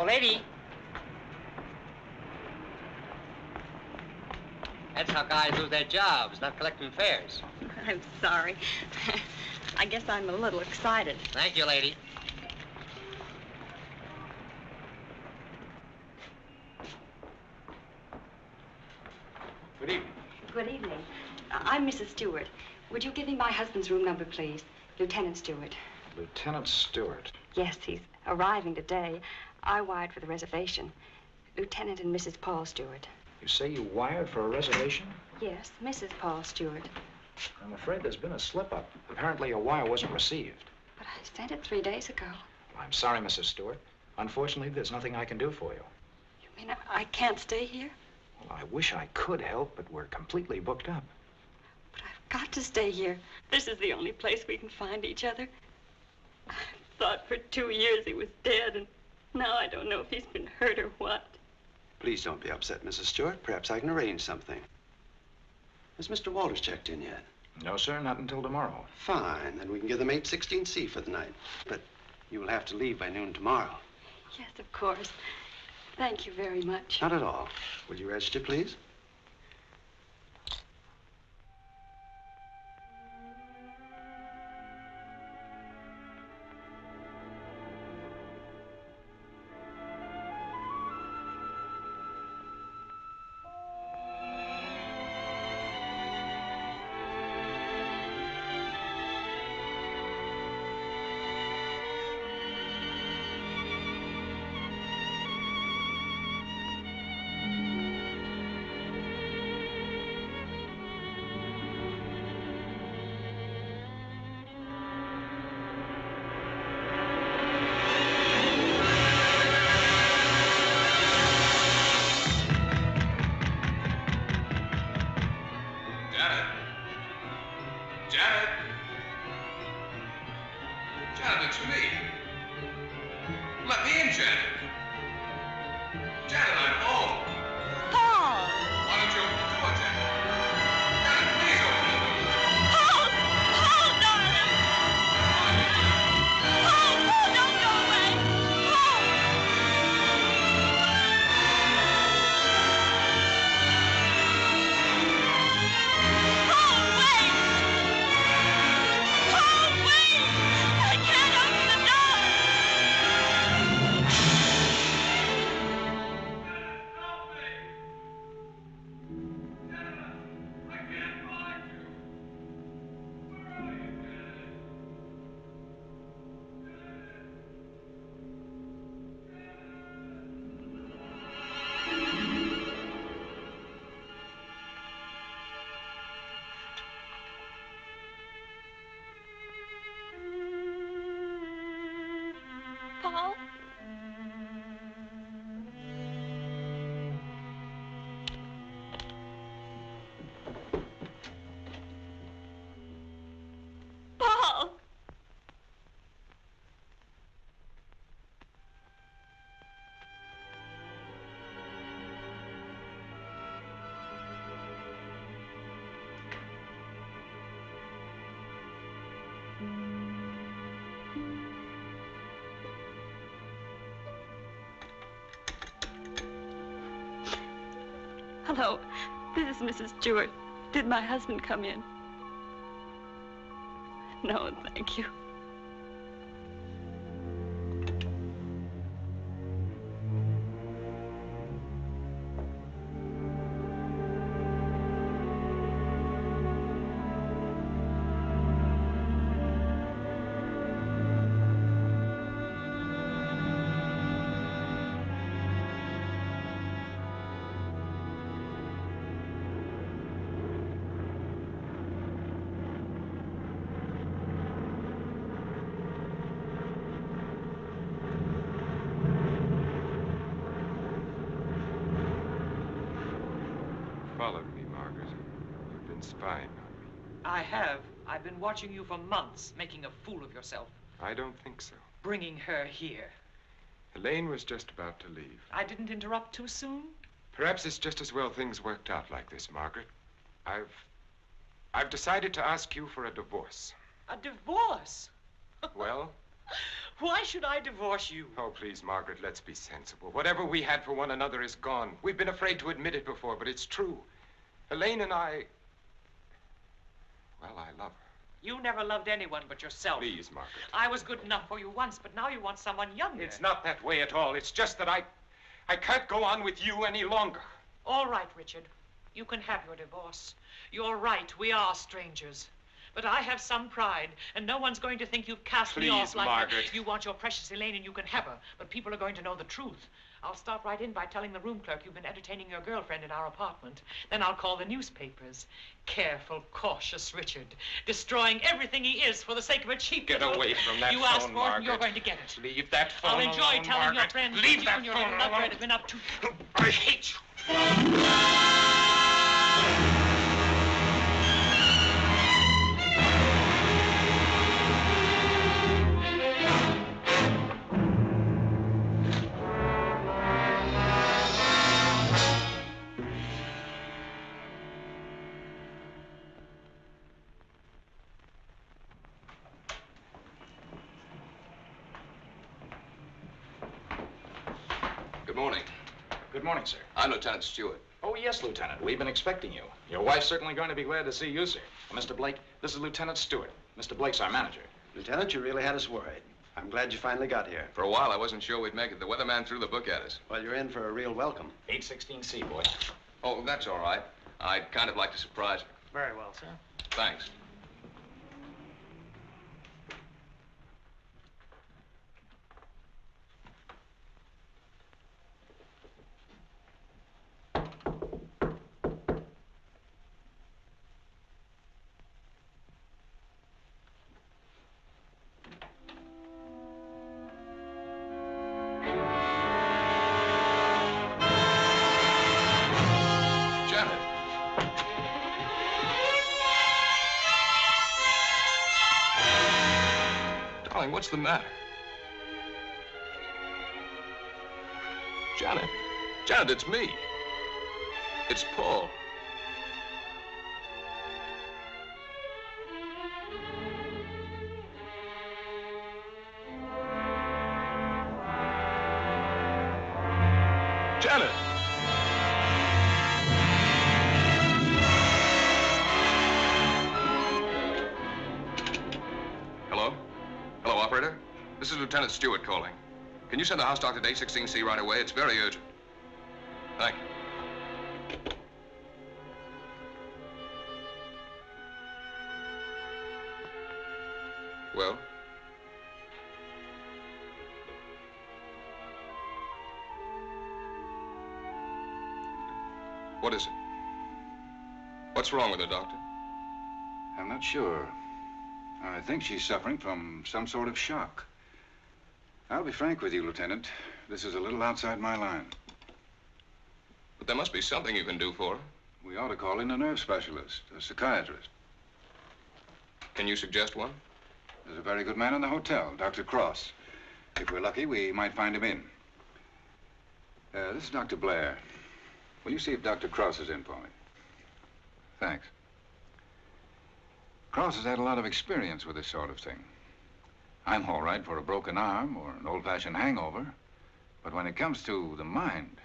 lady. That's how guys lose their jobs, not collecting fares. I'm sorry. I guess I'm a little excited. Thank you, lady. Good evening. Good evening. I'm Mrs. Stewart. Would you give me my husband's room number, please? Lieutenant Stewart. Lieutenant Stewart? Yes, he's arriving today. I wired for the reservation. Lieutenant and Mrs. Paul Stewart. You say you wired for a reservation? Yes, Mrs. Paul Stewart. I'm afraid there's been a slip-up. Apparently a wire wasn't received. But I sent it 3 days ago. Well, I'm sorry, Mrs. Stewart. Unfortunately, there's nothing I can do for you. You mean I can't stay here? Well, I wish I could help, but we're completely booked up. But I've got to stay here. This is the only place we can find each other. I thought for 2 years he was dead, and now I don't know if he's been hurt or what. Please don't be upset, Mrs. Stewart. Perhaps I can arrange something. Has Mr. Walters checked in yet? No, sir, not until tomorrow. Fine, then we can give them 816C for the night. But you will have to leave by noon tomorrow. Yes, of course. Thank you very much. Not at all. Will you register, please? Paul? Paul! Hello, this is Mrs. Stewart. Did my husband come in? No, thank you. Followed me, Margaret. You've been spying on me. I have. I've been watching you for months, making a fool of yourself. I don't think so. Bringing her here. Elaine was just about to leave. I didn't interrupt too soon? Perhaps it's just as well things worked out like this, Margaret. I've decided to ask you for a divorce. A divorce? Well? Why should I divorce you? Oh, please, Margaret, let's be sensible. Whatever we had for one another is gone. We've been afraid to admit it before, but it's true. Elaine and I... Well, I love her. You never loved anyone but yourself. Please, Margaret. I was good enough for you once, but now you want someone younger. It's not that way at all. It's just that I can't go on with you any longer. All right, Richard. You can have your divorce. You're right, we are strangers. But I have some pride, and no one's going to think you've cast me off like Margaret. that. You want your precious Elaine, and you can have her, but people are going to know the truth. I'll start right in by telling the room clerk you've been entertaining your girlfriend in our apartment. Then I'll call the newspapers. Careful, cautious Richard, destroying everything he is for the sake of a cheap Get little... away from that You phone, asked for it, and Margaret. you're going to get it. Leave that phone I'll enjoy alone, telling your Margaret. friends Leave what you that and your phone little alone. lovebird have been up to. I hate you. Good morning. Good morning, sir. I'm Lieutenant Stewart. Oh, yes, Lieutenant. We've been expecting you. Your wife's certainly going to be glad to see you, sir. Mr. Blake, this is Lieutenant Stewart. Mr. Blake's our manager. Lieutenant, you really had us worried. I'm glad you finally got here. For a while, I wasn't sure we'd make it. The weatherman threw the book at us. Well, you're in for a real welcome. 816C, boy. Oh, that's all right. I'd kind of like to surprise her. Very well, sir. Thanks. What's the matter? Janet. Janet, it's me. It's Paul. Janet. Hello? Hello, operator. This is Lieutenant Stewart calling. Can you send the house doctor to 816C right away? It's very urgent. Thank you. Well? What is it? What's wrong with her, Doctor? I'm not sure. I think she's suffering from some sort of shock. I'll be frank with you, Lieutenant. This is a little outside my line. But there must be something you can do for her. We ought to call in a nerve specialist, a psychiatrist. Can you suggest one? There's a very good man in the hotel, Dr. Cross. If we're lucky, we might find him in. This is Dr. Blair. Will you see if Dr. Cross is in for me? Thanks. Cross has had a lot of experience with this sort of thing. I'm all right for a broken arm or an old-fashioned hangover. But when it comes to the mind,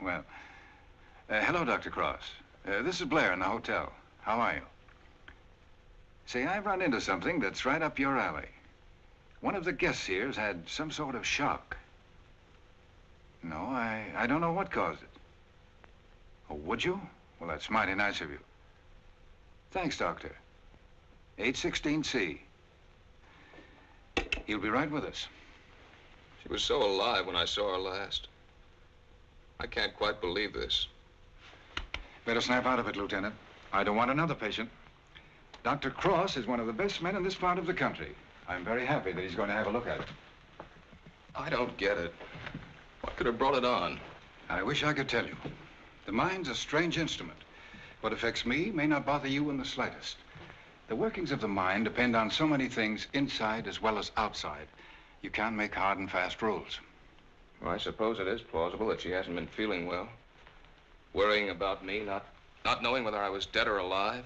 well... hello, Dr. Cross. This is Blair in the hotel. How are you? Say, I've run into something that's right up your alley. One of the guests here's had some sort of shock. No, I don't know what caused it. Oh, would you? Well, that's mighty nice of you. Thanks, Doctor. 816C. He'll be right with us. She was so alive when I saw her last. I can't quite believe this. Better snap out of it, Lieutenant. I don't want another patient. Dr. Cross is one of the best men in this part of the country. I'm very happy that he's going to have a look at it. I don't get it. What could have brought it on? I wish I could tell you. The mind's a strange instrument. What affects me may not bother you in the slightest. The workings of the mind depend on so many things inside as well as outside. You can't make hard and fast rules. Well, I suppose it is plausible that she hasn't been feeling well. Worrying about me, not knowing whether I was dead or alive.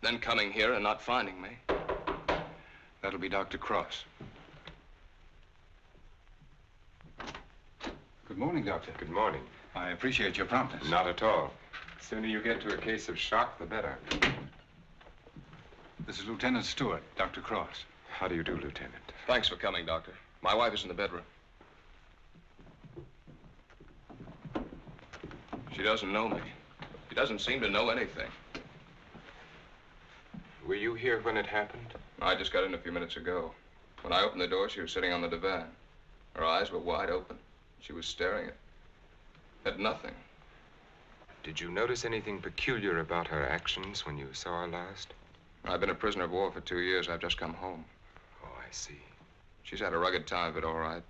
Then coming here and not finding me. That'll be Dr. Cross. Good morning, Doctor. Good morning. I appreciate your promptness. Not at all. The sooner you get to a case of shock, the better. This is Lieutenant Stewart, Dr. Cross. How do you do, Lieutenant? Thanks for coming, Doctor. My wife is in the bedroom. She doesn't know me. She doesn't seem to know anything. Were you here when it happened? I just got in a few minutes ago. When I opened the door, she was sitting on the divan. Her eyes were wide open. She was staring at nothing. Did you notice anything peculiar about her actions when you saw her last? I've been a prisoner of war for 2 years. I've just come home. Oh, I see. She's had a rugged time of it, all right.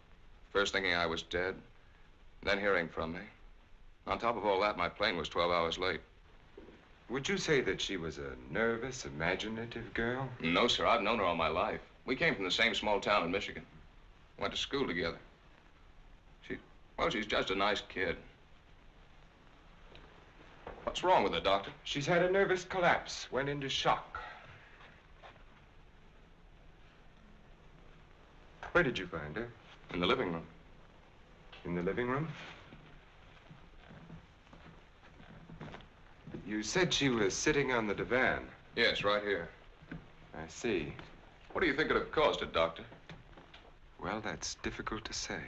First thinking I was dead, then hearing from me. On top of all that, my plane was 12 hours late. Would you say that she was a nervous, imaginative girl? No, sir. I've known her all my life. We came from the same small town in Michigan. Went to school together. She's just a nice kid. What's wrong with her, Doctor? She's had a nervous collapse, went into shock. Where did you find her? In the living room. In the living room? You said she was sitting on the divan. Yes, right here. I see. What do you think could have caused it, Doctor? Well, that's difficult to say.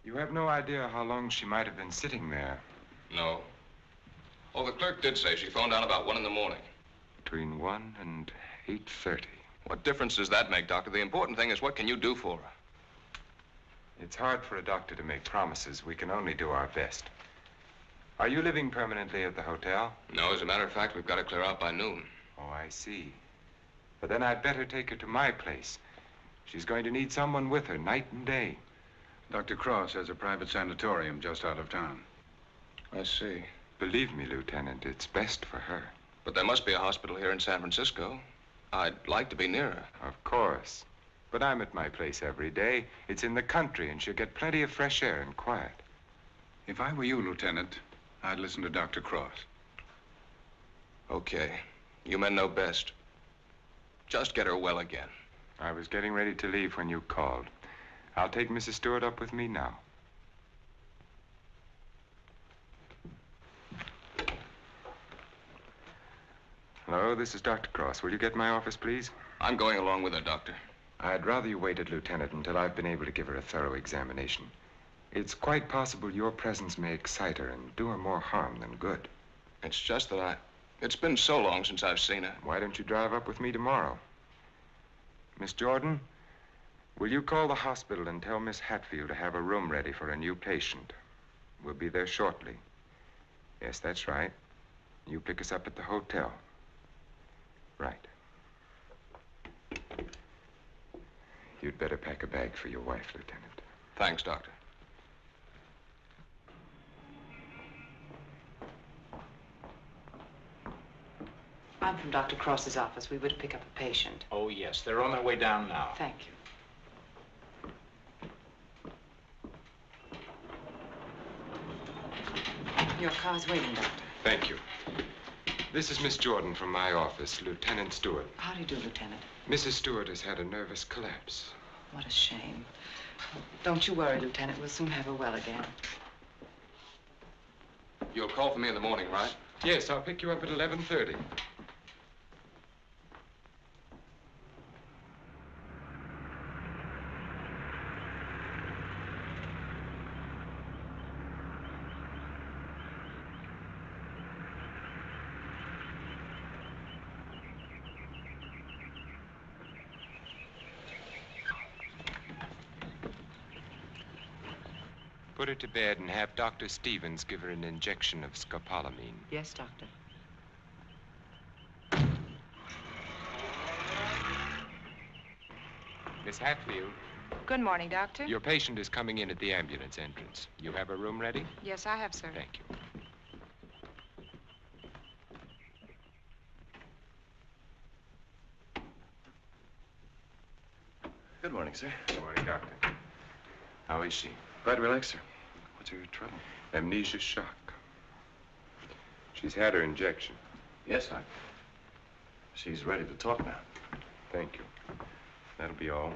You have no idea how long she might have been sitting there. No. Oh, the clerk did say she phoned down about 1 in the morning. Between 1 and 8:30. What difference does that make, Doctor? The important thing is what can you do for her? It's hard for a doctor to make promises. We can only do our best. Are you living permanently at the hotel? No, as a matter of fact, we've got to clear out by noon. Oh, I see. But then I'd better take her to my place. She's going to need someone with her night and day. Dr. Cross has a private sanatorium just out of town. I see. Believe me, Lieutenant, it's best for her. But there must be a hospital here in San Francisco. I'd like to be near her. Of course. But I'm at my place every day. It's in the country, and she'll get plenty of fresh air and quiet. If I were you, Lieutenant, I'd listen to Dr. Cross. Okay. You men know best. Just get her well again. I was getting ready to leave when you called. I'll take Mrs. Stewart up with me now. Hello, this is Dr. Cross. Will you get my office, please? I'm going along with her, Doctor. I'd rather you waited, Lieutenant, until I've been able to give her a thorough examination. It's quite possible your presence may excite her and do her more harm than good. It's just that it's been so long since I've seen her. Why don't you drive up with me tomorrow? Miss Jordan, will you call the hospital and tell Miss Hatfield to have a room ready for a new patient? We'll be there shortly. Yes, that's right. You pick us up at the hotel. Right. You'd better pack a bag for your wife, Lieutenant. Thanks, Doctor. I'm from Dr. Cross's office. We were to pick up a patient. Oh, yes. They're on their way down now. Thank you. Your car's waiting, Doctor. Thank you. This is Miss Jordan from my office, Lieutenant Stewart. How do you do, Lieutenant? Mrs. Stewart has had a nervous collapse. What a shame. Don't you worry, Lieutenant. We'll soon have her well again. You'll call for me in the morning, right? Yes, I'll pick you up at 11:30. Put her to bed and have Dr. Stevens give her an injection of scopolamine. Yes, Doctor. Miss Hatfield, Good morning, Doctor. your patient is coming in at the ambulance entrance. You have a room ready? Yes, I have, sir. Thank you. Good morning, sir. Good morning, Doctor. How is she? Quite relaxed, sir. What's her trouble? Amnesia shock. She's had her injection. Yes, Doctor. She's ready to talk now. Thank you. That'll be all.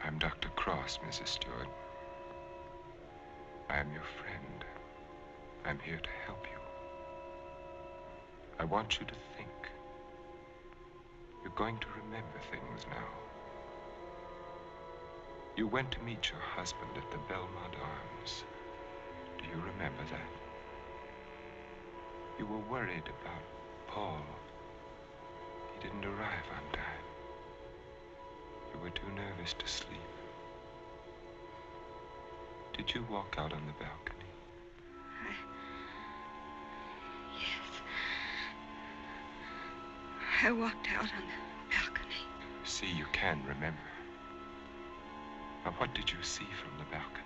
I'm Dr. Cross, Mrs. Stewart. I am your friend. I'm here to help you. I want you to think. You're going to remember things now. You went to meet your husband at the Belmont Arms. Do you remember that? You were worried about Paul. He didn't arrive on time. You were too nervous to sleep. Did you walk out on the balcony? Yes. I walked out on the balcony. See, you can remember. Now, what did you see from the balcony?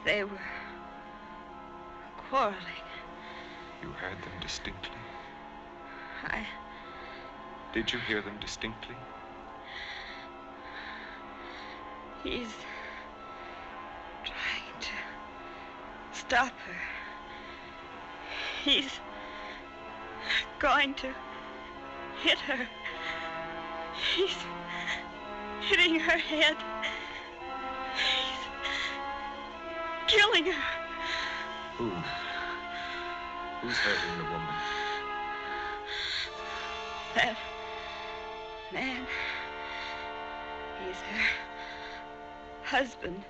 They were quarreling. You heard them distinctly? I... Did you hear them distinctly? He's trying to stop her. He's going to hit her. He's hitting her head. He's killing her. Who? Who's hurting the woman? That man. He's her husband.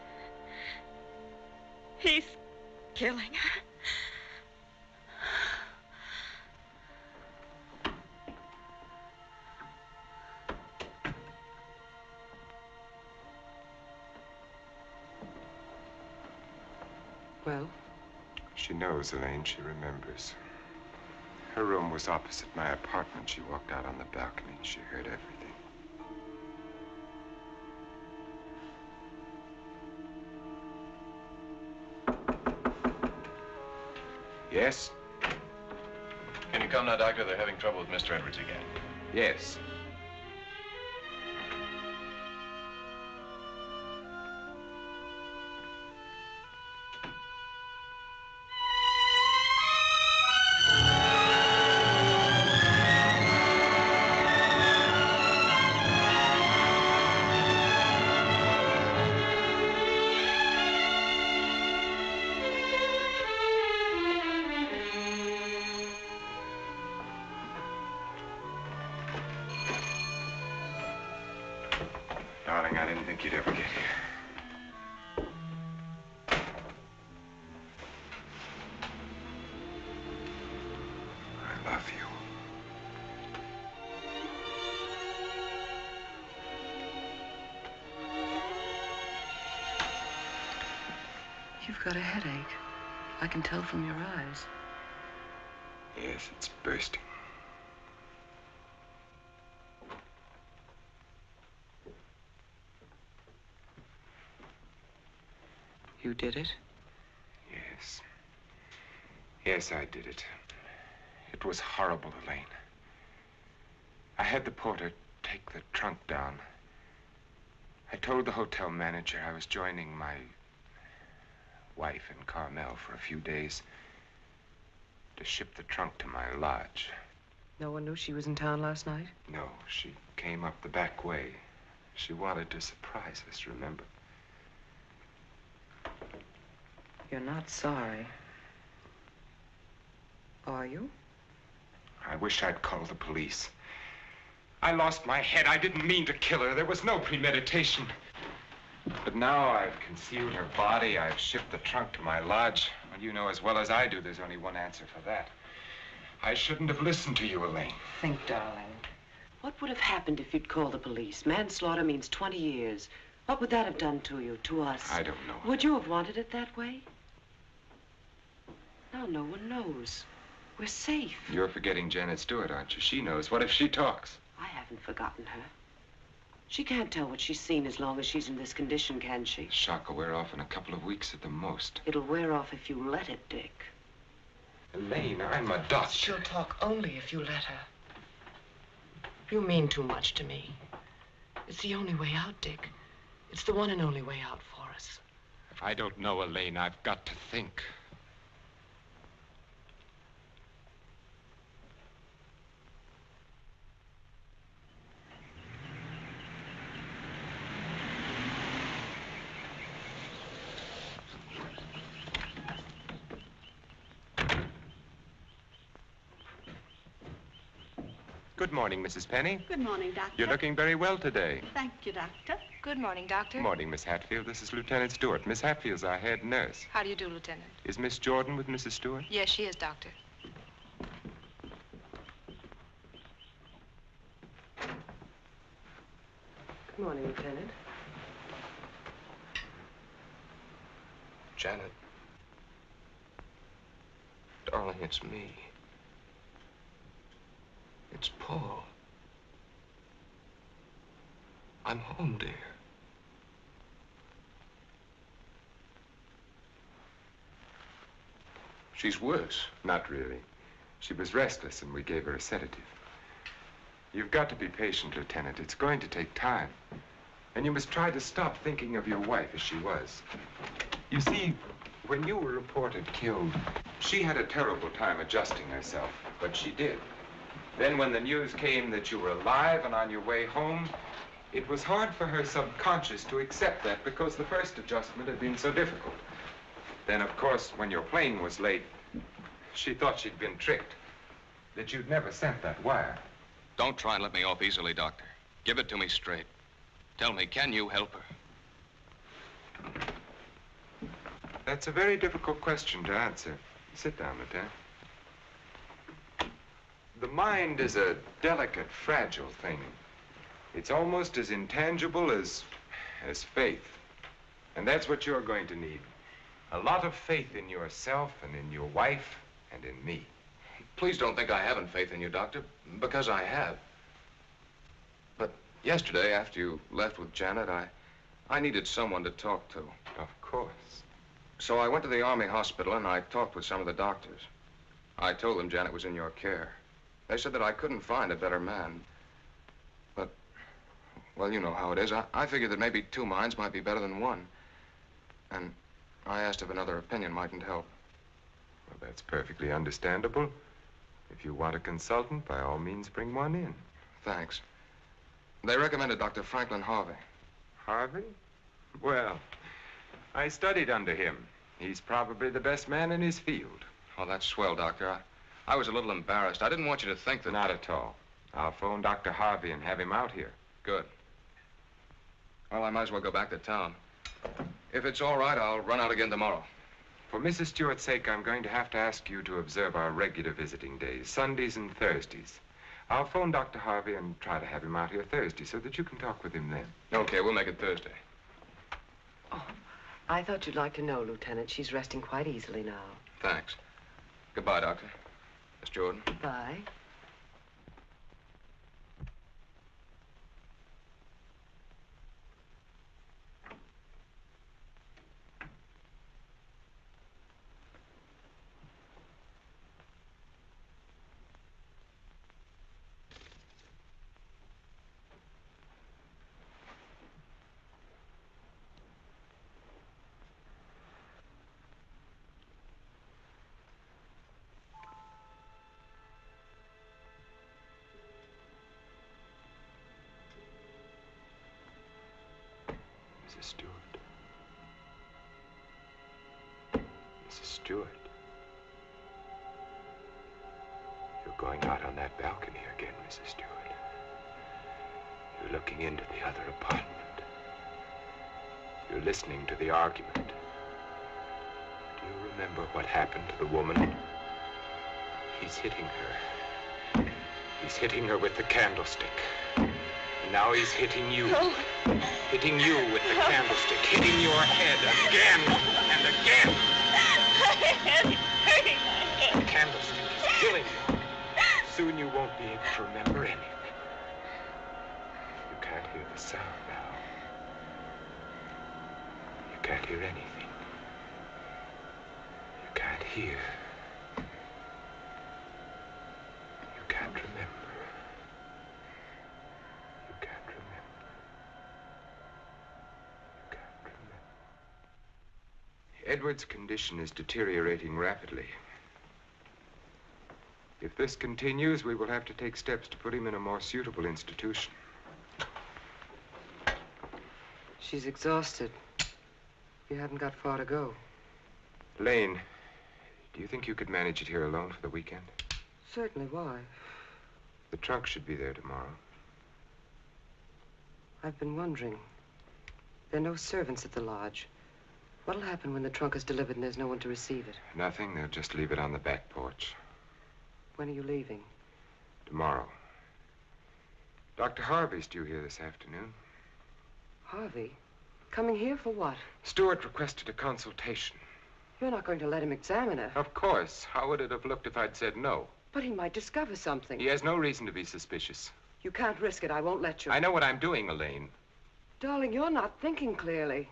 He's killing her. Well? She knows, Elaine. She remembers. Her room was opposite my apartment. She walked out on the balcony. She heard everything. Yes? Can you come now, Doctor? They're having trouble with Mr. Edwards again. Yes. Darling, I didn't think you'd ever get here. I love you. You've got a headache. I can tell from your eyes. Yes, it's bursting. You did it? Yes. Yes, I did it. It was horrible, Elaine. I had the porter take the trunk down. I told the hotel manager I was joining my wife in Carmel for a few days to ship the trunk to my lodge. No one knew she was in town last night? No, she came up the back way. She wanted to surprise us, remember? You're not sorry. Are you? I wish I'd called the police. I lost my head. I didn't mean to kill her. There was no premeditation. But now I've concealed her body. I've shipped the trunk to my lodge. Well, you know as well as I do there's only one answer for that. I shouldn't have listened to you, Elaine. Think, darling. What would have happened if you'd called the police? Manslaughter means 20 years. What would that have done to you, to us? I don't know. Would you have wanted it that way? Now no one knows. We're safe. You're forgetting Janet Stewart, aren't you? She knows. What if she talks? I haven't forgotten her. She can't tell what she's seen as long as she's in this condition, can she? The shock will wear off in a couple of weeks at the most. It'll wear off if you let it, Dick. Elaine, I'm a doctor. She'll talk only if you let her. You mean too much to me. It's the only way out, Dick. It's the one and only way out for us. If I don't know, Elaine, I've got to think. Good morning, Mrs. Penny. Good morning, Doctor. You're looking very well today. Thank you, Doctor. Good morning, Doctor. Good morning, Miss Hatfield. This is Lieutenant Stewart. Miss Hatfield's our head nurse. How do you do, Lieutenant? Is Miss Jordan with Mrs. Stewart? Yes, she is, Doctor. Good morning, Lieutenant. Janet. Darling, it's me. It's Paul. I'm home, dear. She's worse. Not really. She was restless, and we gave her a sedative. You've got to be patient, Lieutenant. It's going to take time. And you must try to stop thinking of your wife as she was. You see, when you were reported killed, she had a terrible time adjusting herself, but she did. Then when the news came that you were alive and on your way home, it was hard for her subconscious to accept that because the first adjustment had been so difficult. Then, of course, when your plane was late, she thought she'd been tricked, that you'd never sent that wire. Don't try and let me off easily, Doctor. Give it to me straight. Tell me, can you help her? That's a very difficult question to answer. Sit down, Lieutenant. The mind is a delicate, fragile thing. It's almost as intangible as faith. And that's what you're going to need. A lot of faith in yourself and in your wife and in me. Please don't think I haven't faith in you, Doctor, because I have. But yesterday, after you left with Janet, I needed someone to talk to. Of course. So I went to the Army hospital and I talked with some of the doctors. I told them Janet was in your care. They said that I couldn't find a better man. But, well, you know how it is. I figured that maybe two minds might be better than one. And I asked if another opinion mightn't help. Well, that's perfectly understandable. If you want a consultant, by all means, bring one in. Thanks. They recommended Dr. Franklin Harvey. Harvey? Well, I studied under him. He's probably the best man in his field. Oh, that's swell, Doctor. I was a little embarrassed. I didn't want you to think that... Not at all. I'll phone Dr. Harvey and have him out here. Good. Well, I might as well go back to town. If it's all right, I'll run out again tomorrow. For Mrs. Stewart's sake, I'm going to have to ask you to observe our regular visiting days, Sundays and Thursdays. I'll phone Dr. Harvey and try to have him out here Thursday so that you can talk with him then. Okay, we'll make it Thursday. Oh, I thought you'd like to know, Lieutenant. She's resting quite easily now. Thanks. Goodbye, Doctor. Miss Jordan. Bye. Mrs. Stewart. Mrs. Stewart. You're going out on that balcony again, Mrs. Stewart. You're looking into the other apartment. You're listening to the argument. Do you remember what happened to the woman? He's hitting her. He's hitting her with the candlestick. And now he's hitting you. No. Hitting you with the candlestick. Hitting your head again and again. My head is hurting my head. The candlestick is killing you. Soon you won't be able to remember anything. You can't hear the sound now. You can't hear anything. You can't hear. You can't remember. Edward's condition is deteriorating rapidly. If this continues, we will have to take steps to put him in a more suitable institution. She's exhausted. You haven't got far to go. Lane, do you think you could manage it here alone for the weekend? Certainly. Why? The trunk should be there tomorrow. I've been wondering. There are no servants at the lodge. What'll happen when the trunk is delivered and there's no one to receive it? Nothing. They'll just leave it on the back porch. When are you leaving? Tomorrow. Dr. Harvey's due here this afternoon. Harvey? Coming here for what? Stewart requested a consultation. You're not going to let him examine her. Of course. How would it have looked if I'd said no? But he might discover something. He has no reason to be suspicious. You can't risk it. I won't let you. I know what I'm doing, Elaine. Darling, you're not thinking clearly.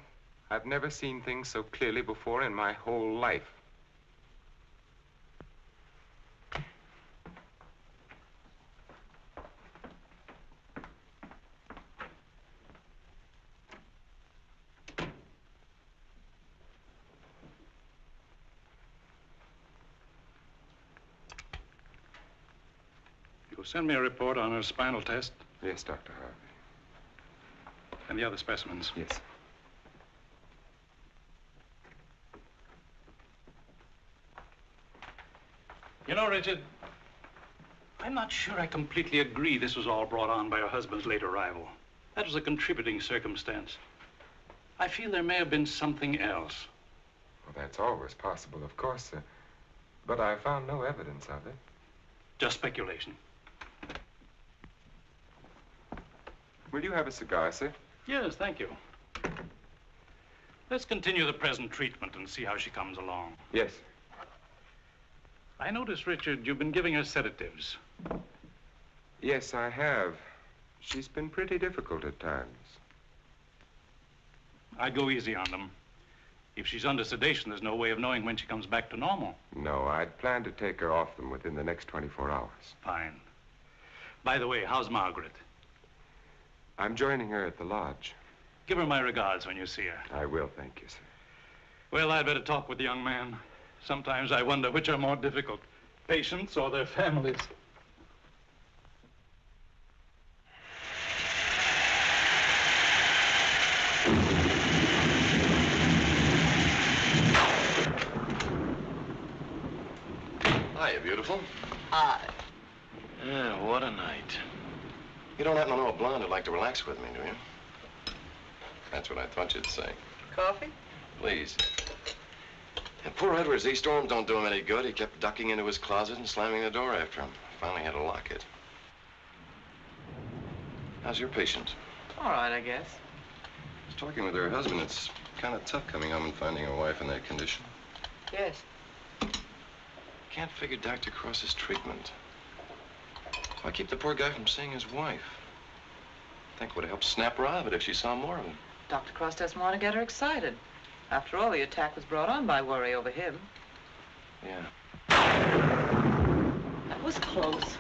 I've never seen things so clearly before in my whole life. You'll send me a report on her spinal test? Yes, Dr. Harvey. And the other specimens? Yes. You know, Richard, I'm not sure I completely agree this was all brought on by her husband's late arrival. That was a contributing circumstance. I feel there may have been something else. Well, that's always possible, of course, sir. But I found no evidence of it. Just speculation. Will you have a cigar, sir? Yes, thank you. Let's continue the present treatment and see how she comes along. Yes. I notice, Richard, you've been giving her sedatives. Yes, I have. She's been pretty difficult at times. I'd go easy on them. If she's under sedation, there's no way of knowing when she comes back to normal. No, I'd planned to take her off them within the next 24 hours. Fine. By the way, how's Margaret? I'm joining her at the lodge. Give her my regards when you see her. I will, thank you, sir. Well, I'd better talk with the young man. Sometimes I wonder which are more difficult, patients or their families. Hiya, beautiful. Hi. Yeah, what a night. You don't happen to know a blonde who'd like to relax with me, do you? That's what I thought you'd say. Coffee? Please. And poor Edward's storms don't do him any good. He kept ducking into his closet and slamming the door after him. Finally had to lock it. How's your patient? All right, I guess. I was talking with her husband. It's kind of tough coming home and finding a wife in that condition. Yes. Can't figure Dr. Cross's treatment. Why keep the poor guy from seeing his wife? I think it would have helped snap her out of it if she saw more of him. Dr. Cross doesn't want to get her excited. After all, the attack was brought on by worry over him. Yeah. That was close.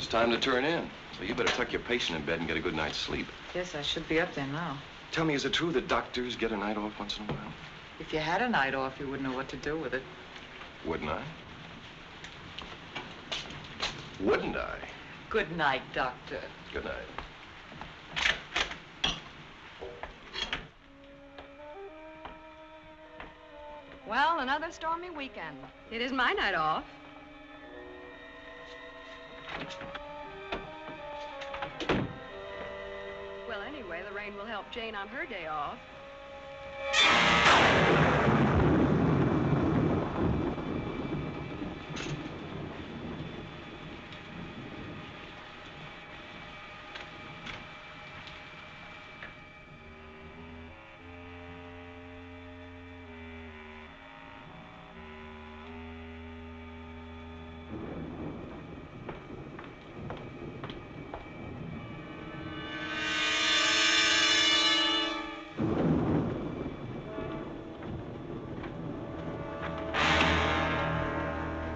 time to turn in. So you better tuck your patient in bed and get a good night's sleep. Yes, I should be up there now. Tell me, is it true that doctors get a night off once in a while? If you had a night off, you wouldn't know what to do with it. Wouldn't I? Wouldn't I? Good night, Doctor. Good night. Well, another stormy weekend. It is my night off. Well, anyway, the rain will help Jane on her day off.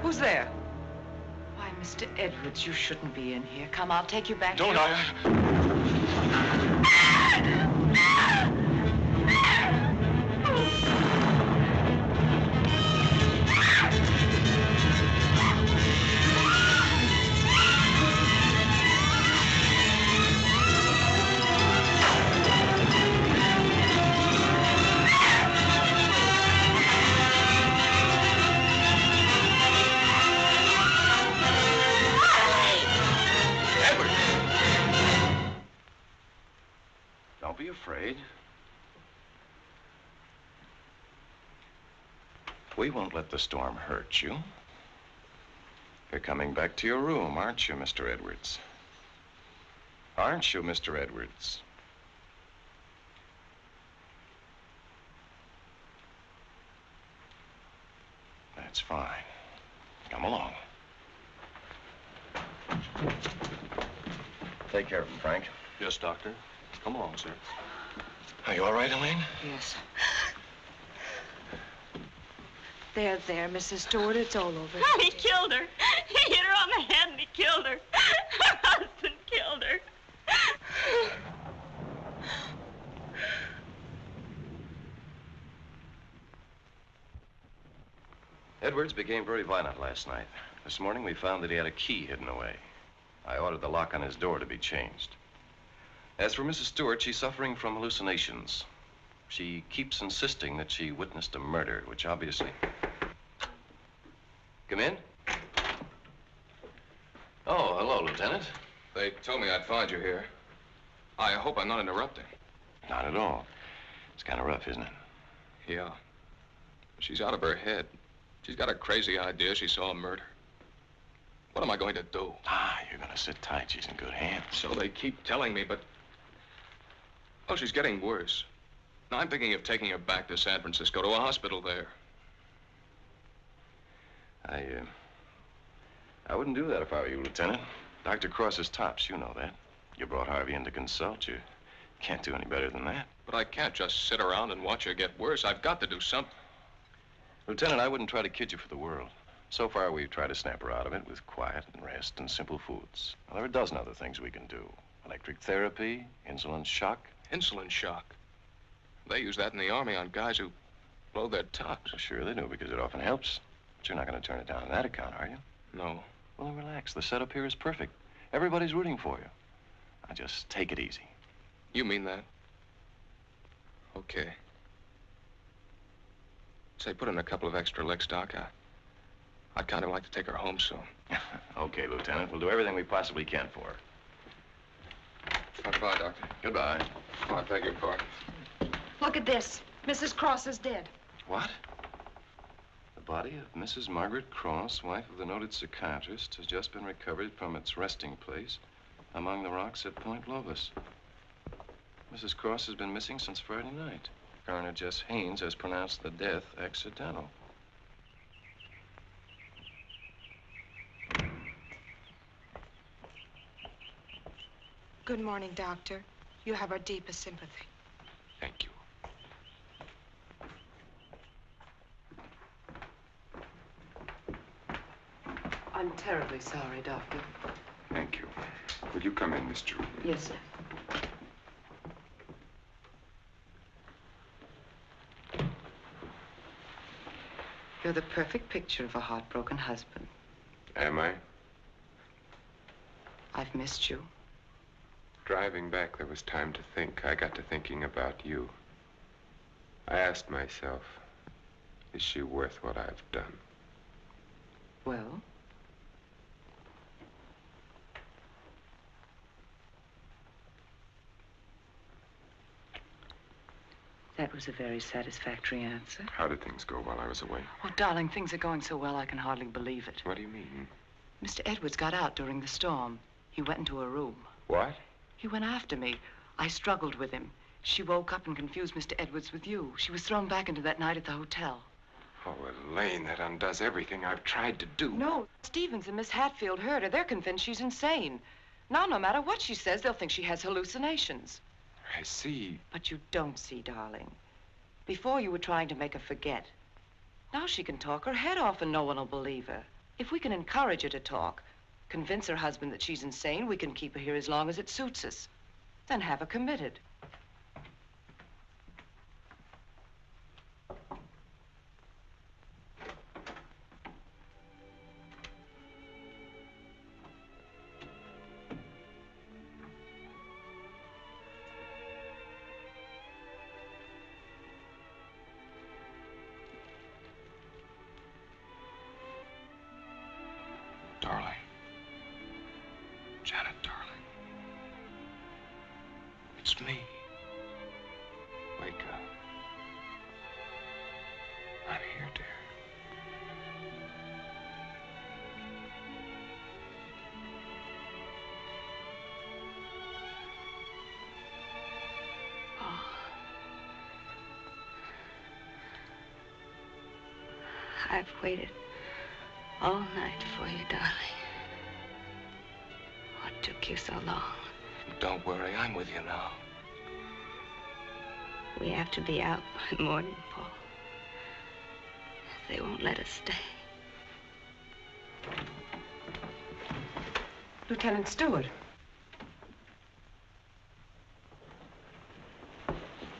Who's there? Why, Mr. Edwards, you shouldn't be in here. Come, I'll take you back. Don't I? Don't be afraid. We won't let the storm hurt you. You're coming back to your room, aren't you, Mr. Edwards? Aren't you, Mr. Edwards? That's fine. Come along. Take care of him, Frank. Yes, Doctor. Come along, sir. Are you all right, Elaine? Yes. There, Mrs. Stewart, it's all over. Oh, he killed her. He hit her on the head and he killed her. Her husband killed her. Edwards became very violent last night. This morning we found that he had a key hidden away. I ordered the lock on his door to be changed. As for Mrs. Stewart, she's suffering from hallucinations. She keeps insisting that she witnessed a murder, which obviously... Come in. Oh, hello, Lieutenant. They told me I'd find you here. I hope I'm not interrupting. Not at all. It's kind of rough, isn't it? Yeah. She's out of her head. She's got a crazy idea she saw a murder. What am I going to do? Ah, you're going to sit tight. She's in good hands. So they keep telling me, but... Oh, she's getting worse. Now, I'm thinking of taking her back to San Francisco, to a hospital there. I wouldn't do that if I were you, Lieutenant. Dr. Cross is tops, you know that. You brought Harvey in to consult. You can't do any better than that. But I can't just sit around and watch her get worse. I've got to do something. Lieutenant, I wouldn't try to kid you for the world. So far, we've tried to snap her out of it with quiet and rest and simple foods. Well, there are a dozen other things we can do. Electric therapy, insulin shock. Insulin shock. They use that in the Army on guys who blow their tops. Well, sure they do, because it often helps. But you're not going to turn it down on that account, are you? No. Well, then relax. The setup here is perfect. Everybody's rooting for you. Now, just take it easy. You mean that? Okay. Say, put in a couple of extra licks, Doc. I'd kind of like to take her home soon. Okay, Lieutenant. We'll do everything we possibly can for her. Goodbye, Doctor. Goodbye. Oh, I beg your pardon. Look at this. Mrs. Cross is dead. What? The body of Mrs. Margaret Cross, wife of the noted psychiatrist, has just been recovered from its resting place among the rocks at Point Lobos. Mrs. Cross has been missing since Friday night. Coroner Jess Haynes has pronounced the death accidental. Good morning, Doctor. You have our deepest sympathy. Thank you. I'm terribly sorry, Doctor. Thank Thank you. Will you come in, Miss Jewell? Yes, sir. You're the perfect picture of a heartbroken husband. Am I? I've missed you. Driving back, there was time to think. I got to thinking about you. I asked myself, is she worth what I've done? Well? That was a very satisfactory answer. How did things go while I was away? Oh, darling, things are going so well I can hardly believe it. What do you mean? Mr. Edwards got out during the storm. He went into a room. What? He went after me. I struggled with him. She woke up and confused Mr. Edwards with you. She was thrown back into that night at the hotel. Oh, Elaine, that undoes everything I've tried to do. No, Stevens and Miss Hatfield heard her. They're convinced she's insane. Now, no matter what she says, they'll think she has hallucinations. I see. But you don't see, darling. Before you were trying to make her forget. Now she can talk her head off and no one will believe her. If we can encourage her to talk, convince her husband that she's insane, we can keep her here as long as it suits us. Then have her committed. Darling. Janet, darling. It's me. Wake up. I'm here, dear. Oh. I've waited all night for you, darling. What took you so long? Don't worry, I'm with you now. We have to be out by morning, Paul. They won't let us stay. Lieutenant Stewart.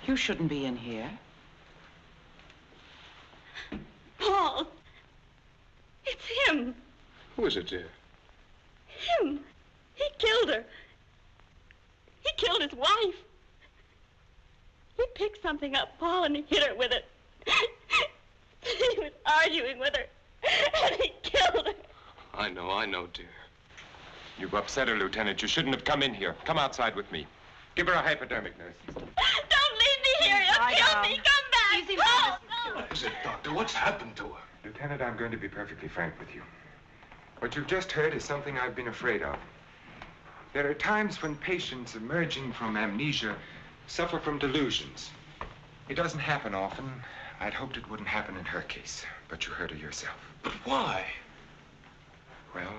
You shouldn't be in here. Paul! It's him! Who is it, dear? Him! He killed her. He killed his wife. He picked something up, Paul, and he hit her with it. He was arguing with her, and he killed her. I know, dear. You've upset her, Lieutenant. You shouldn't have come in here. Come outside with me. Give her a hypodermic, nurse. Don't leave me here. You'll kill me. Come back. Easy, Paul, no. What is it, Doctor? What's happened to her? Lieutenant, I'm going to be perfectly frank with you. What you've just heard is something I've been afraid of. There are times when patients emerging from amnesia suffer from delusions. It doesn't happen often. I'd hoped it wouldn't happen in her case, but you heard her yourself. But why? Well,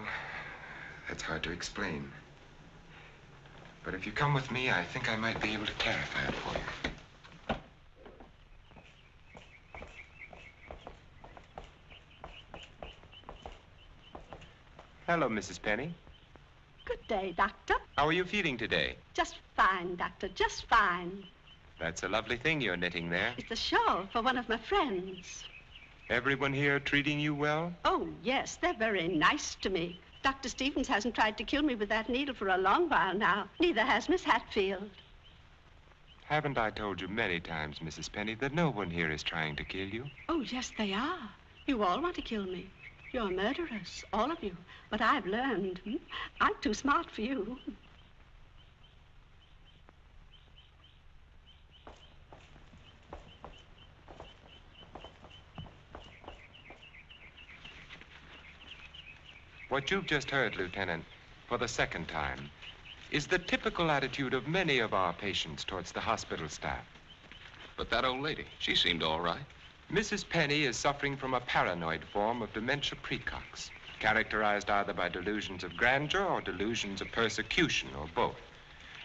that's hard to explain. But if you come with me, I think I might be able to clarify it for you. Hello, Mrs. Penny. Good day, Doctor. How are you feeling today? Just fine, Doctor, just fine. That's a lovely thing you're knitting there. It's a shawl for one of my friends. Everyone here treating you well? Oh, yes, they're very nice to me. Dr. Stevens hasn't tried to kill me with that needle for a long while now. Neither has Miss Hatfield. Haven't I told you many times, Mrs. Penny, that no one here is trying to kill you? Oh, yes, they are. You all want to kill me. You're murderers, all of you. But I've learned. I'm too smart for you. What you've just heard, Lieutenant, for the second time, is the typical attitude of many of our patients towards the hospital staff. But that old lady, she seemed all right. Mrs. Penny is suffering from a paranoid form of dementia precox, characterized either by delusions of grandeur or delusions of persecution, or both.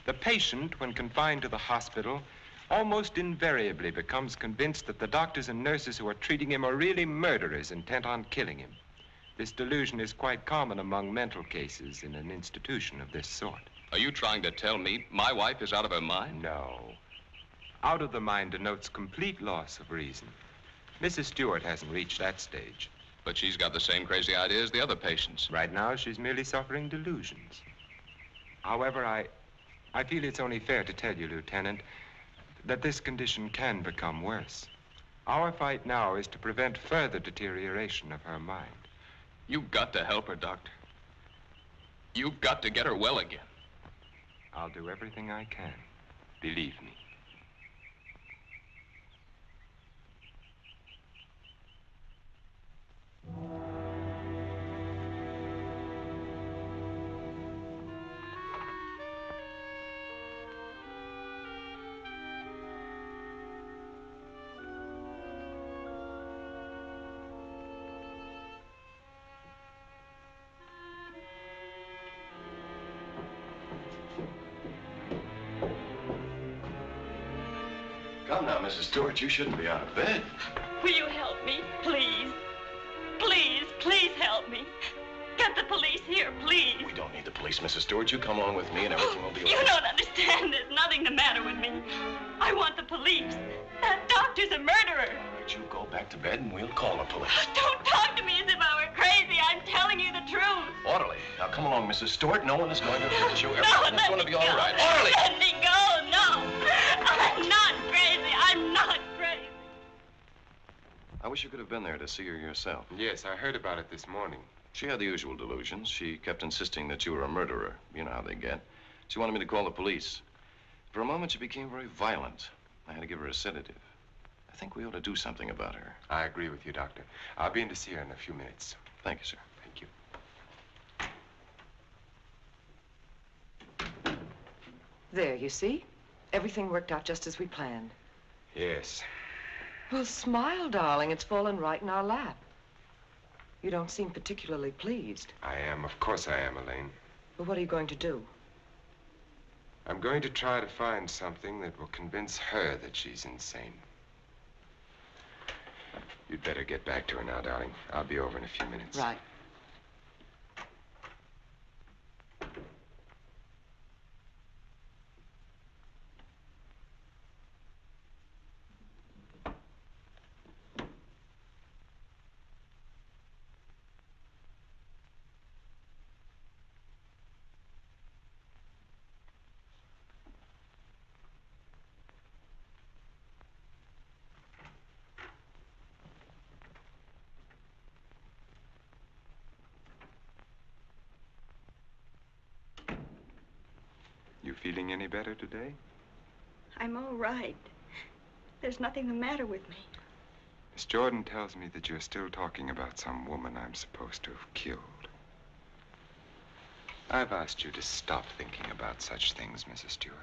The patient, when confined to the hospital, almost invariably becomes convinced that the doctors and nurses who are treating him are really murderers intent on killing him. This delusion is quite common among mental cases in an institution of this sort. Are you trying to tell me my wife is out of her mind? No. Out of the mind denotes complete loss of reason. Mrs. Stewart hasn't reached that stage. But she's got the same crazy idea as the other patients. Right now, she's merely suffering delusions. However, I feel it's only fair to tell you, Lieutenant, that this condition can become worse. Our fight now is to prevent further deterioration of her mind. You've got to help her, Doctor. You've got to get her well again. I'll do everything I can. Believe me. Come now, Mrs. Stewart, you shouldn't be out of bed. Will you help me, please? Please, please help me. Get the police here, please. We don't need the police, Mrs. Stewart. You come along with me and everything will be all You right. don't understand. There's nothing the matter with me. I want the police. That doctor's a murderer. But you go back to bed and we'll call the police. Don't talk to me as if I were crazy. I'm telling you the truth. Orderly. Now come along, Mrs. Stewart. No one is going to hurt you. No, Everything is going to be all right. Orderly! Let me go. No. I'm not crazy. I'm not crazy. I wish you could have been there to see her yourself. Yes, I heard about it this morning. She had the usual delusions. She kept insisting that you were a murderer. You know how they get. She wanted me to call the police. For a moment, she became very violent. I had to give her a sedative. I think we ought to do something about her. I agree with you, Doctor. I'll be in to see her in a few minutes. Thank you, sir. Thank you. There, you see? Everything worked out just as we planned. Yes. Well, smile, darling. It's fallen right in our lap. You don't seem particularly pleased. I am. Of course I am, Elaine. But what are you going to do? I'm going to try to find something that will convince her that she's insane. You'd better get back to her now, darling. I'll be over in a few minutes. Right. You feeling any better today? I'm all right. There's nothing the matter with me. Miss Jordan tells me that you're still talking about some woman I'm supposed to have killed. I've asked you to stop thinking about such things, Mrs. Stewart.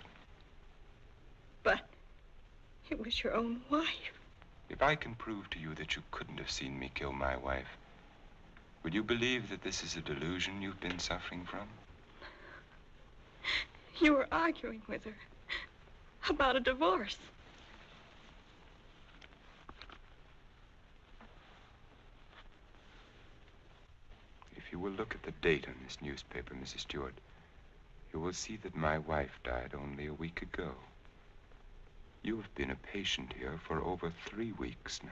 But it was your own wife. If I can prove to you that you couldn't have seen me kill my wife, would you believe that this is a delusion you've been suffering from? You were arguing with her about a divorce. If you will look at the date on this newspaper, Mrs. Stewart, you will see that my wife died only a week ago. You have been a patient here for over 3 weeks now.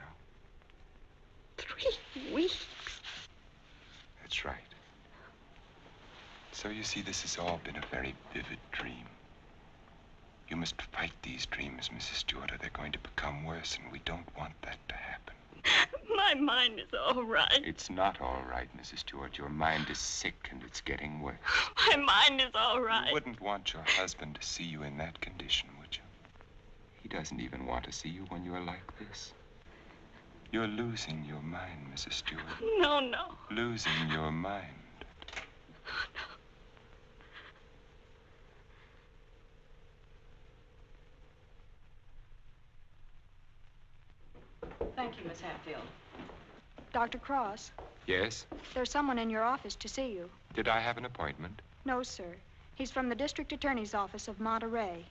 3 weeks? That's right. So you see, this has all been a very vivid dream. You must fight these dreams, Mrs. Stewart, or they're going to become worse, and we don't want that to happen. My mind is all right. It's not all right, Mrs. Stewart. Your mind is sick, and it's getting worse. My mind is all right. You wouldn't want your husband to see you in that condition, would you? He doesn't even want to see you when you're like this. You're losing your mind, Mrs. Stewart. No, no. Losing your mind. Thank you, Miss Hatfield. Dr. Cross, Yes? there's someone in your office to see you. Did I have an appointment? No, sir. He's from the district attorney's office of Monterey.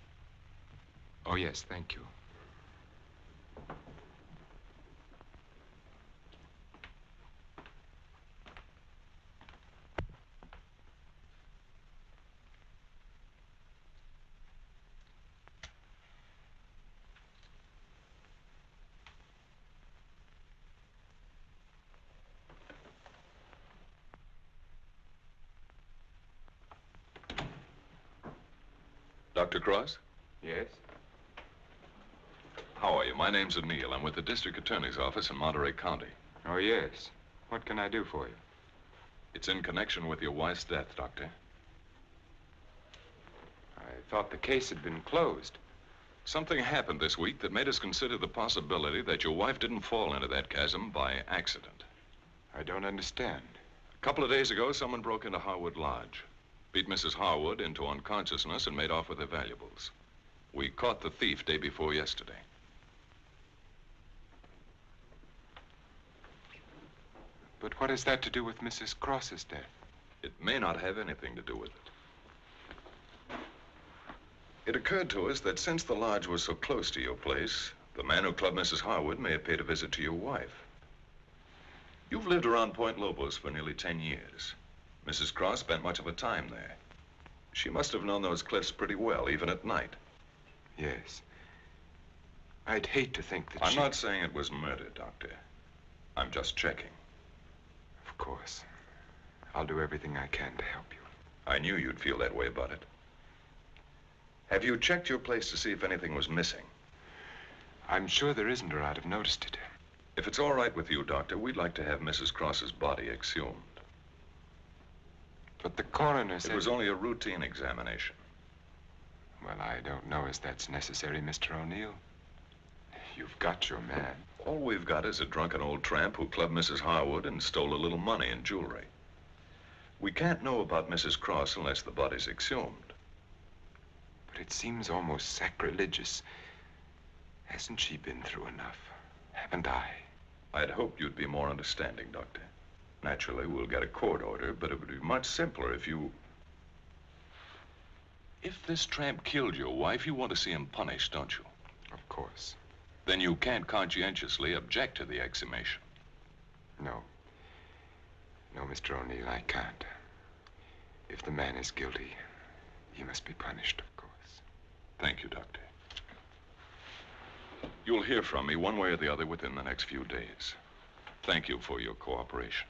Oh, yes, thank you. Dr. Cross? Yes? How are you? My name's O'Neill. I'm with the District Attorney's Office in Monterey County. Oh, yes. What can I do for you? It's in connection with your wife's death, Doctor. I thought the case had been closed. Something happened this week that made us consider the possibility that your wife didn't fall into that chasm by accident. I don't understand. A couple of days ago, someone broke into Harwood Lodge, beat Mrs. Harwood into unconsciousness, and made off with her valuables. We caught the thief day before yesterday. But what has that to do with Mrs. Cross's death? It may not have anything to do with it. It occurred to us that since the lodge was so close to your place, the man who clubbed Mrs. Harwood may have paid a visit to your wife. You've lived around Point Lobos for nearly 10 years. Mrs. Cross spent much of her time there. She must have known those cliffs pretty well, even at night. Yes. I'd hate to think that I'm not saying it was murder, Doctor. I'm just checking. Of course. I'll do everything I can to help you. I knew you'd feel that way about it. Have you checked your place to see if anything was missing? I'm sure there isn't, or I'd have noticed it. If it's all right with you, Doctor, we'd like to have Mrs. Cross's body exhumed. But the coroner said... It was only a routine examination. Well, I don't know as that's necessary, Mr. O'Neill. You've got your man. All we've got is a drunken old tramp who clubbed Mrs. Harwood and stole a little money and jewelry. We can't know about Mrs. Cross unless the body's exhumed. But it seems almost sacrilegious. Hasn't she been through enough? Haven't I? I'd hoped you'd be more understanding, Doctor. Naturally, we'll get a court order, but it would be much simpler if you... If this tramp killed your wife, you want to see him punished, don't you? Of course. Then you can't conscientiously object to the exhumation. No. No, Mr. O'Neill, I can't. If the man is guilty, he must be punished, of course. Thank you, Doctor. You'll hear from me one way or the other within the next few days. Thank you for your cooperation.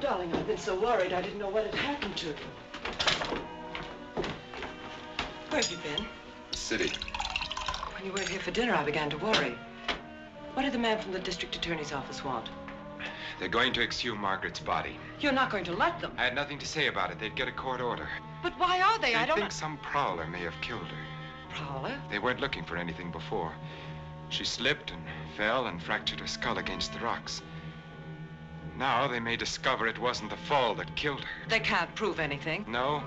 Darling, I've been so worried I didn't know what had happened to you. Where have you been? City. When you weren't here for dinner, I began to worry. What did the man from the district attorney's office want? They're going to exhume Margaret's body. You're not going to let them. I had nothing to say about it. They'd get a court order. But why are they? I don't think some prowler may have killed her. Prowler? They weren't looking for anything before. She slipped and fell and fractured her skull against the rocks. Now they may discover it wasn't the fall that killed her. They can't prove anything. No.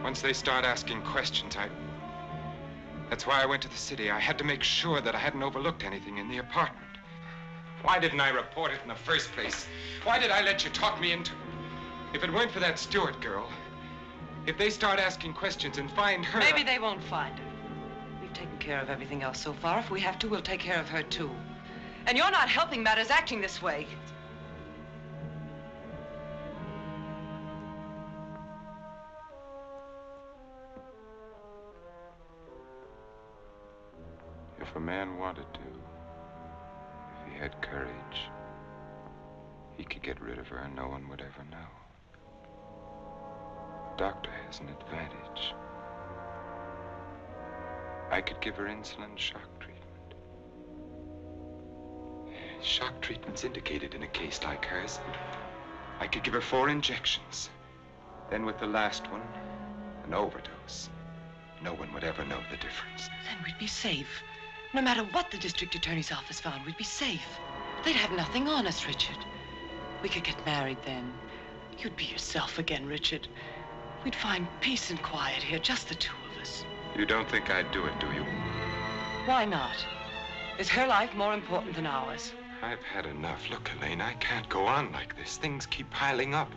Once they start asking questions, That's why I went to the city. I had to make sure that I hadn't overlooked anything in the apartment. Why didn't I report it in the first place? Why did I let you talk me into it? If it weren't for that Stewart girl, if they start asking questions and find her... Maybe they won't find her. We've taken care of everything else so far. If we have to, we'll take care of her, too. And you're not helping matters acting this way. If a man wanted to, if he had courage, he could get rid of her and no one would ever know. The doctor has an advantage. I could give her insulin shock treatment. Shock treatment's indicated in a case like hers. I could give her 4 injections. Then with the last one, an overdose. No one would ever know the difference. Then we'd be safe. No matter what the district attorney's office found, we'd be safe. They'd have nothing on us, Richard. We could get married then. You'd be yourself again, Richard. We'd find peace and quiet here, just the 2 of us. You don't think I'd do it, do you? Why not? Is her life more important than ours? I've had enough. Look, Elaine, I can't go on like this. Things keep piling up.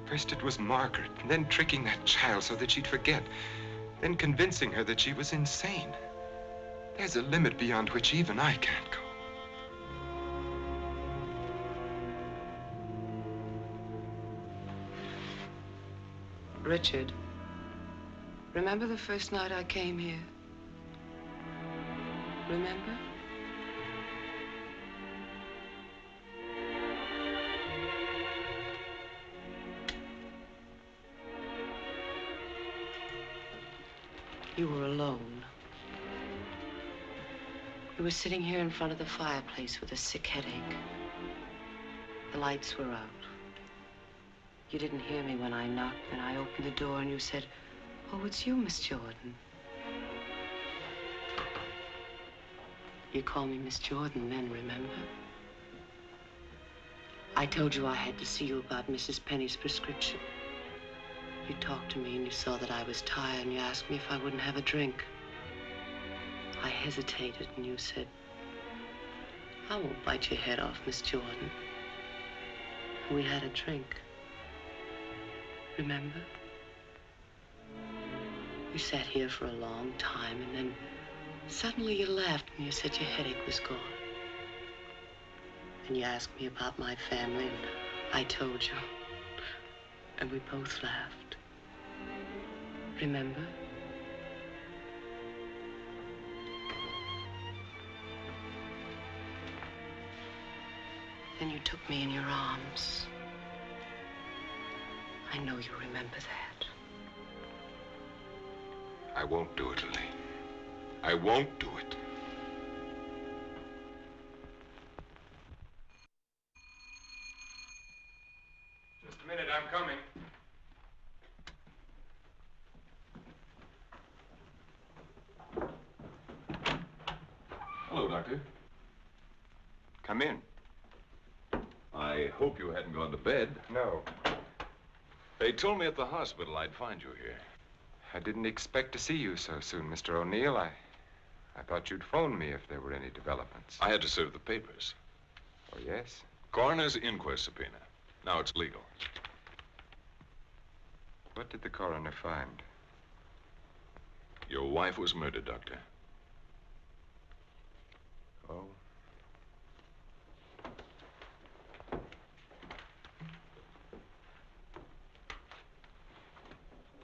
First it was Margaret, and then tricking that child so that she'd forget. Then convincing her that she was insane. There's a limit beyond which even I can't go. Richard, remember the first night I came here? Remember? You were alone. You were sitting here in front of the fireplace with a sick headache. The lights were out. You didn't hear me when I knocked, and I opened the door and you said, "Oh, it's you, Miss Jordan." You called me Miss Jordan then, remember? I told you I had to see you about Mrs. Penny's prescription. You talked to me and you saw that I was tired and you asked me if I wouldn't have a drink. I hesitated and you said, "I won't bite your head off, Miss Jordan." And we had a drink. Remember? You sat here for a long time and then suddenly you laughed and you said your headache was gone. And you asked me about my family and I told you. And we both laughed. Remember? Then you took me in your arms. I know you remember that. I won't do it, Lily. I won't do it. Just a minute, I'm coming. Hello, Doctor. Come in. I hope you hadn't gone to bed. No. They told me at the hospital I'd find you here. I didn't expect to see you so soon, Mr. O'Neill. I thought you'd phone me if there were any developments. I had to serve the papers. Oh, yes? Coroner's inquest subpoena. Now it's legal. What did the coroner find? Your wife was murdered, Doctor. Oh?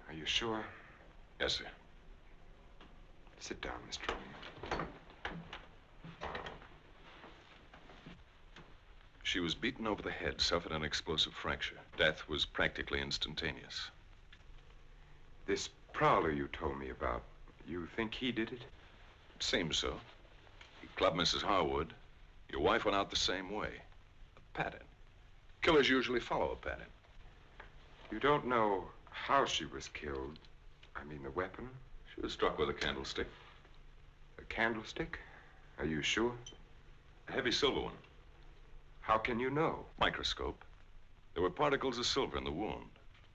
Are you sure? Yes, sir. Sit down, Mr. O'Neill. She was beaten over the head, suffered an explosive fracture. Death was practically instantaneous. This prowler you told me about, you think he did it? It seems so. He clubbed Mrs. Harwood. Your wife went out the same way. A pattern. Killers usually follow a pattern. You don't know how she was killed. I mean, the weapon? She was struck with a candlestick. A candlestick? Are you sure? A heavy silver one. How can you know? Microscope. There were particles of silver in the wound.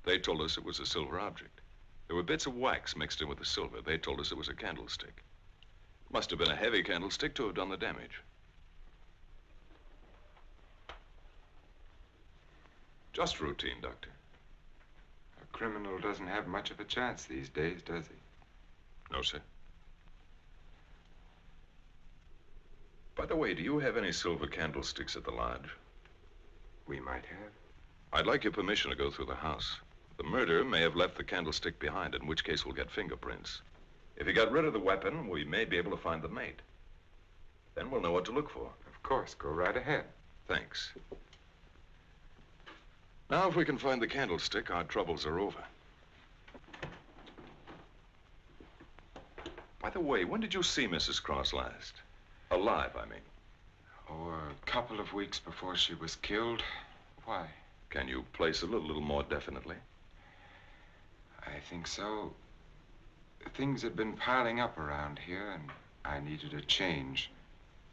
They told us it was a silver object. There were bits of wax mixed in with the silver. They told us it was a candlestick. Must have been a heavy candlestick to have done the damage. Just routine, Doctor. A criminal doesn't have much of a chance these days, does he? No, sir. By the way, do you have any silver candlesticks at the lodge? We might have. I'd like your permission to go through the house. The murderer may have left the candlestick behind, in which case we'll get fingerprints. If he got rid of the weapon, we may be able to find the mate. Then we'll know what to look for. Of course, go right ahead. Thanks. Now, if we can find the candlestick, our troubles are over. By the way, when did you see Mrs. Cross last? Alive, I mean. Oh, a couple of weeks before she was killed. Why? Can you place it a little more definitely? I think so. Things had been piling up around here, and I needed a change.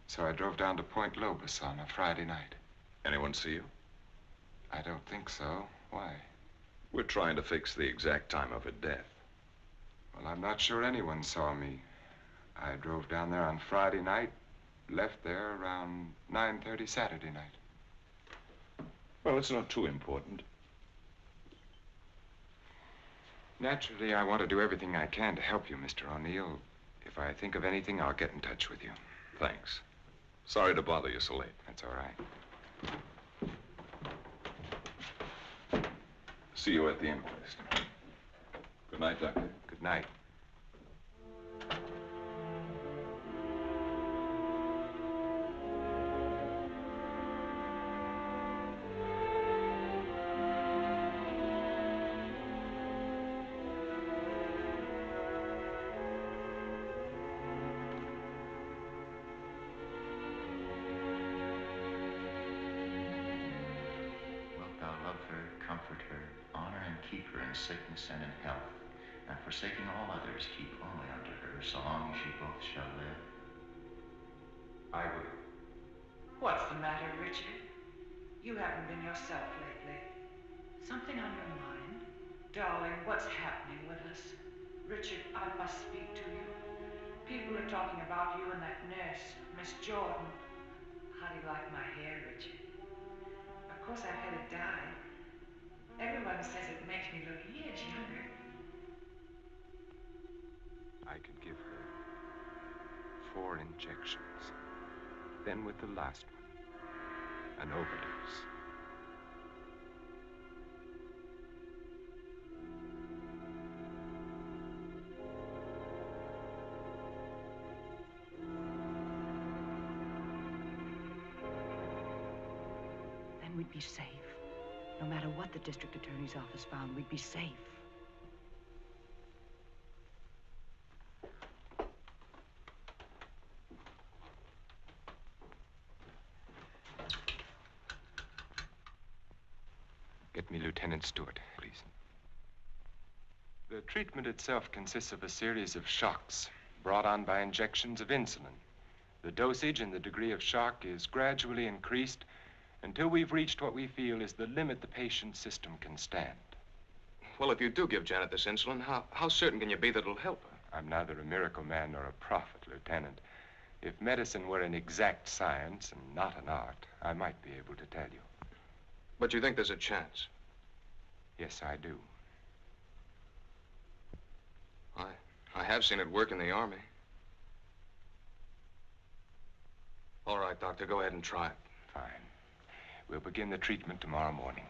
So I drove down to Point Lobos on a Friday night. Anyone see you? I don't think so. Why? We're trying to fix the exact time of her death. Well, I'm not sure anyone saw me. I drove down there on Friday night, left there around 9:30 Saturday night. Well, it's not too important. Naturally, I want to do everything I can to help you, Mr. O'Neill. If I think of anything, I'll get in touch with you. Thanks. Sorry to bother you so late. That's all right. See you at the inquest. Good night, Doctor. Good night. Thou love her, comfort her, honor and keep her in sickness and in health, and forsaking all others, keep only unto her, so long as ye both shall live. I will. What's the matter, Richard? You haven't been yourself lately. Something on your mind? Darling, what's happening with us? Richard, I must speak to you. People are talking about you and that nurse, Miss Jordan. How do you like my hair, Richard? Of course, I've had it dyed. Everyone says it makes me look years younger. I could give her 4 injections. Then with the last one, an overdose. Then we'd be safe. No matter what the district attorney's office found, we'd be safe. Get me Lieutenant Stewart, please. The treatment itself consists of a series of shocks brought on by injections of insulin. The dosage and the degree of shock is gradually increased until we've reached what we feel is the limit the patient's system can stand. Well, if you do give Janet this insulin, how certain can you be that it'll help her? I'm neither a miracle man nor a prophet, Lieutenant. If medicine were an exact science and not an art, I might be able to tell you. But you think there's a chance? Yes, I do. I have seen it work in the Army. All right, Doctor, go ahead and try it. Fine. We'll begin the treatment tomorrow morning.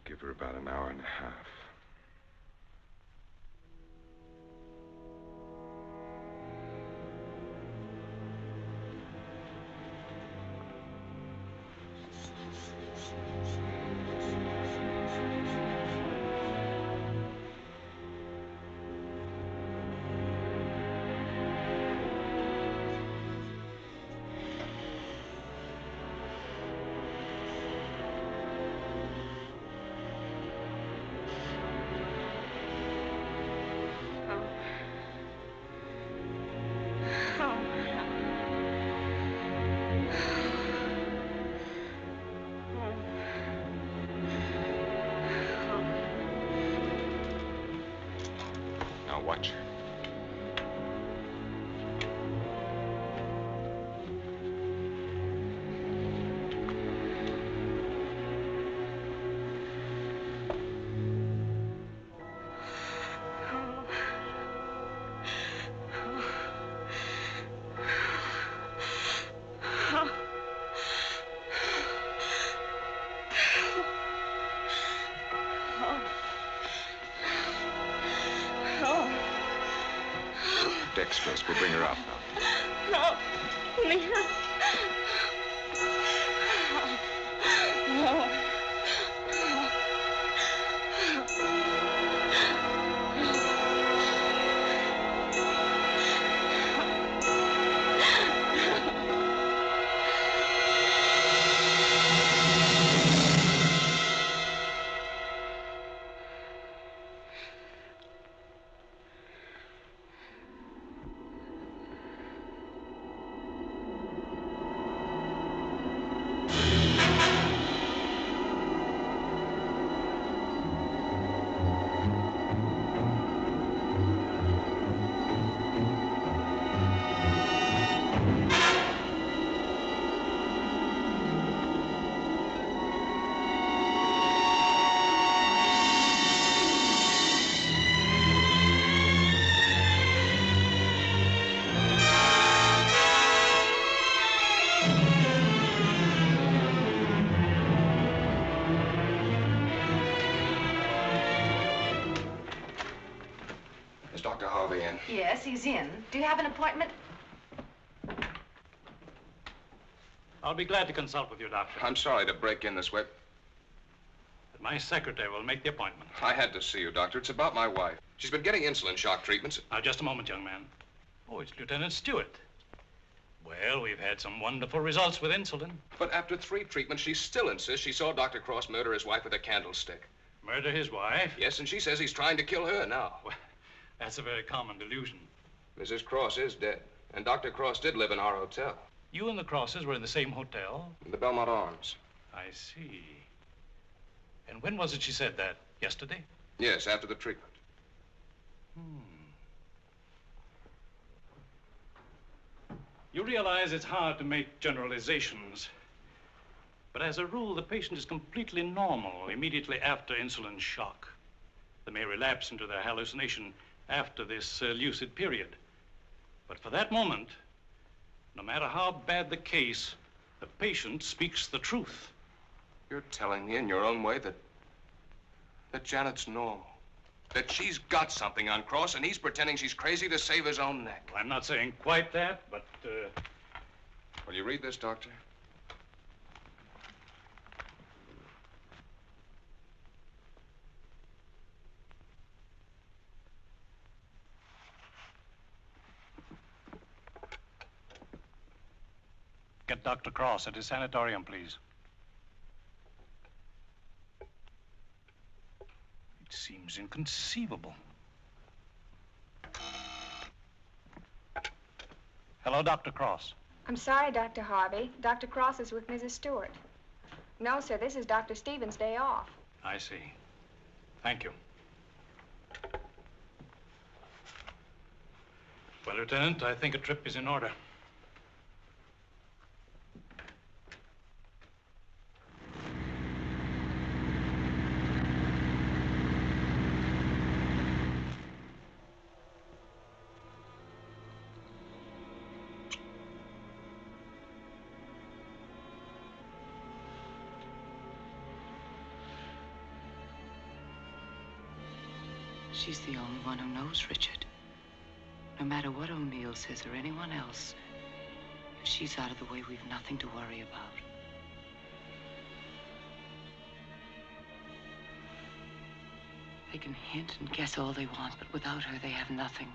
Give her about an hour and a half. Watch her. Dextrose will bring her out now. No, leave her. No. Is Dr. Harvey in? Yes, he's in. Do you have an appointment? I'll be glad to consult with you, Doctor. I'm sorry to break in this way. But my secretary will make the appointment. I had to see you, Doctor. It's about my wife. She's been getting insulin shock treatments. Now, just a moment, young man. Oh, it's Lieutenant Stewart. Well, we've had some wonderful results with insulin. But after 3 treatments, she still insists she saw Dr. Cross murder his wife with a candlestick. Murder his wife? Yes, and she says he's trying to kill her now. Well, that's a very common delusion. Mrs. Cross is dead, and Dr. Cross did live in our hotel. You and the Crosses were in the same hotel? The Belmont Arms. I see. And when was it she said that? Yesterday? Yes, after the treatment. You realize it's hard to make generalizations. But as a rule, the patient is completely normal immediately after insulin shock. They may relapse into their hallucination after this lucid period. But for that moment, no matter how bad the case, the patient speaks the truth. You're telling me in your own way that Janet's normal. That she's got something on Cross, and he's pretending she's crazy to save his own neck. Well, I'm not saying quite that, but, Will you read this, Doctor? Get Dr. Cross at his sanitarium, please. It seems inconceivable. Hello, Dr. Cross. I'm sorry, Dr. Harvey. Dr. Cross is with Mrs. Stewart. No, sir, this is Dr. Stevens' day off. I see. Thank you. Well, Lieutenant, I think a trip is in order. She's the only one who knows Richard. No matter what O'Neill says or anyone else, if she's out of the way, we've nothing to worry about. They can hint and guess all they want, but without her, they have nothing.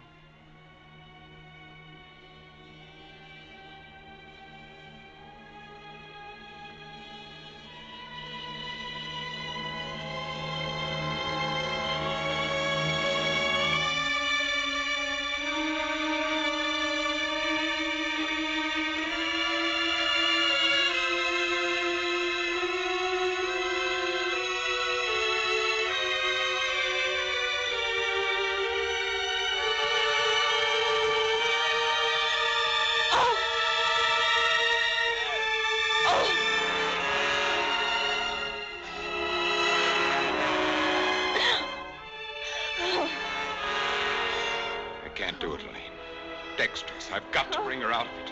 I've got to bring her out of it.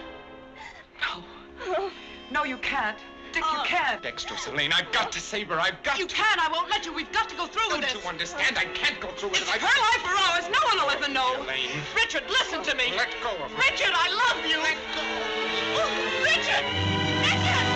No. No, you can't. Dick, you can't. Dextrose, Elaine, I've got to save her. I've got You can't. I won't let you. We've got to go through with this. Don't you understand? I can't go through with it. Her life or ours. No one will ever know. Elaine. Richard, listen to me. Let go of her. Richard, I love you. Let go. Richard! Richard!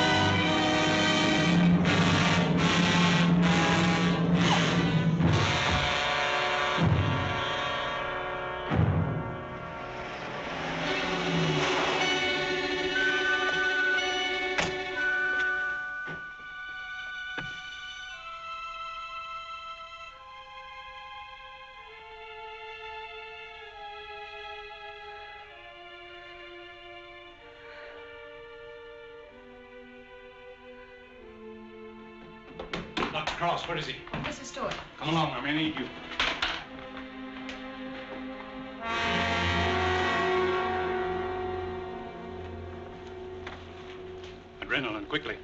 Dr. Cross, where is he? Mrs. Stewart. Come along, I may need you. Adrenaline, quickly.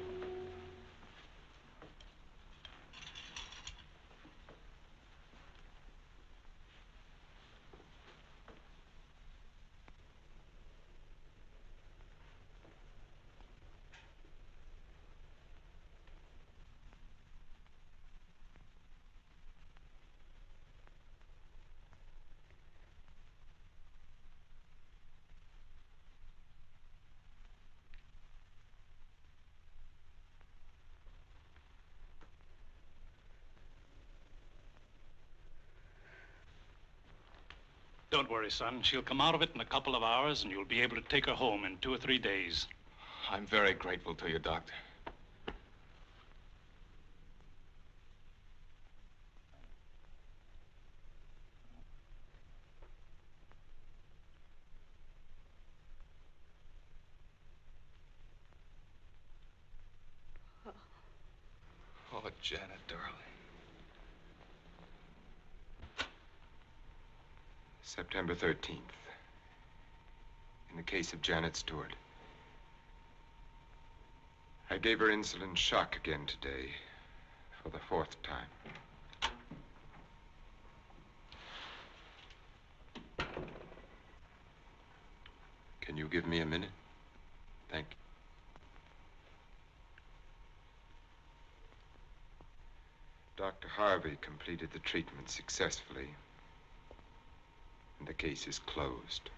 Don't worry, son. She'll come out of it in a couple of hours, and you'll be able to take her home in 2 or 3 days. I'm very grateful to you, Doctor. Oh, Janet, darling. September 13th. In the case of Janet Stewart. I gave her insulin shock again today, for the 4th time. Can you give me a minute? Thank you. Dr. Harvey completed the treatment successfully, and the case is closed.